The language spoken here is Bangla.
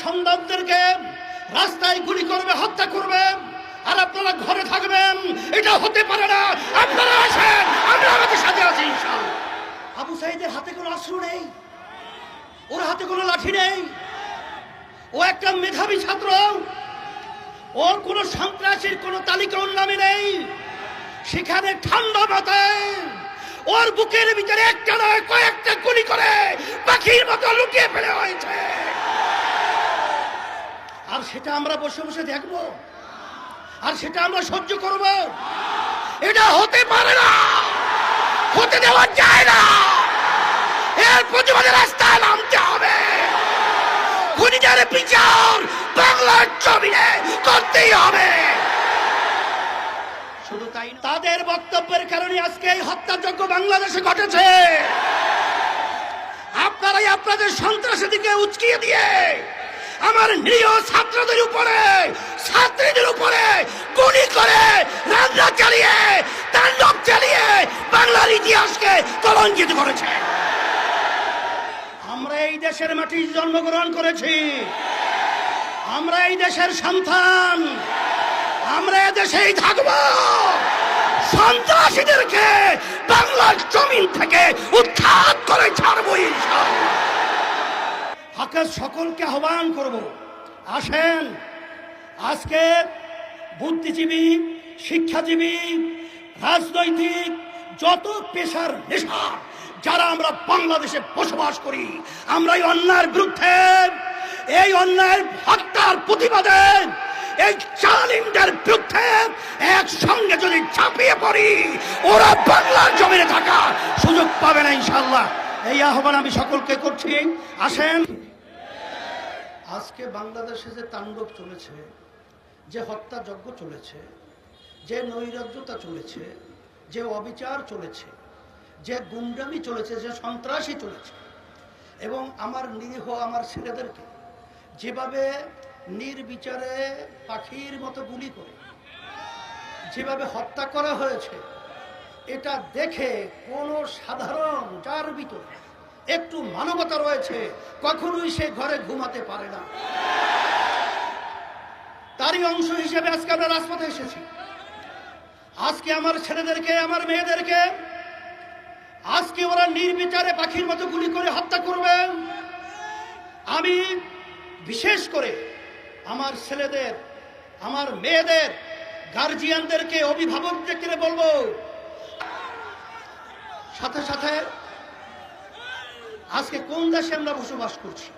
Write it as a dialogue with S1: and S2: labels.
S1: সন্তানদেরকে রাস্তায় গুলি করবে, হত্যা করবে, আর আপনারা ঘরে থাকবেন। এটা হতে পারে না। আপনারা আসেন, আমরা আমাদের সাথে আছি ইনশাআল্লাহ। আবু সাঈদের হাতে কোনো অস্ত্র নেই, ওর হাতে কোনো লাঠি নেই। ও একটা মেধাবী ছাত্র, ওর কোনো সন্ত্রাসীর কোনো তালিকা ওর নামে নেই। সেখানে ঠান্ডা মাথায় ওর বুকের ভিতরে একটা নয় কয়েকটা গুলি করে পাখির মতো লুকিয়ে ফেলে হয়েছে। আর সেটা আমরা বসে বসে দেখবো, আর সেটা আমরা সহ্য করব? এটা হতে পারে না, হতে দেওয়া যায় না। এর প্রতিবাদে রাস্তায় নামতে হবে। খুনিদের বিচার বাংলার জমিনে করতেই হবে। শুধু তাই না, তাদের বক্তব্যের কারণে আজকে এই হত্যাযজ্ঞ বাংলাদেশে ঘটেছে। আপনারাই আপনাদের সন্ত্রাসীদেরকে উস্কিয়ে দিয়ে আমার নিরীহ ছাত্রদের উপরে, ছাত্রীদের উপরে গুলি করে, রান্না চালিয়ে, তাণ্ডব চালিয়ে বাংলার ইতিহাসকে কলঙ্কিত করেছে। আমরা এই দেশের মাটিতে জন্মগ্রহণ করেছি, আমরা এই দেশের সন্তান, আমরা এ দেশেই থাকব। সন্ত্রাসীদেরকে বাংলার জমিন থেকে উৎখাত করে ছাড়বো ইনশাআল্লাহ। হকের সকলকে আহ্বান করব, আসেন আজকে বুদ্ধিজীবী, শিক্ষাজীবী, রাজনৈতিক যত পেশার নেশা যারা আমরা বাংলাদেশে বসবাস করি, আমরা এই অন্যায়ের বিরুদ্ধে, এই অন্যায়ের হত্যার প্রতিবাদে, এই জালিমদের বিরুদ্ধে একসঙ্গে যদি ঝাঁপিয়ে পড়ি, ওরা বাংলার জমিনে থাকার সুযোগ পাবে না ইনশাআল্লাহ। এই আহ্বান আমি সকলকে করছি, আসেন। আজকে বাংলাদেশে যে তাণ্ডব চলেছে, যে হত্যাযজ্ঞ চলেছে, যে নৈরাজ্যতা চলেছে, যে অবিচার চলেছে, যে গুন্ডামি চলেছে, যে সন্ত্রাসী চলেছে, এবং আমার নিরীহ আমার ছেলেদেরকে যেভাবে নির্বিচারে পাখির মতো গুলি করে যেভাবে হত্যা করা হয়েছে, এটা দেখে কোনো সাধারণ যার ভিতরে একটু মানবতা রয়েছে কখনোই সে ঘরে ঘুমাতে পারে না। তারই অংশ হিসেবে আজকে আমরা রাজপথে এসেছি। আজকে আমার ছেলেদেরকে, আমার মেয়েদেরকে আজকে ওরা নির্বিচারে পাখির মতো গুলি করে হত্যা করবে। আমি বিশেষ করে আমার ছেলেদের, আমার মেয়েদের গার্জিয়ানদেরকে, অভিভাবকদেরকে বলবো, সাথে সাথে আজকে কোন দেশে আমরা বসবাস করছি,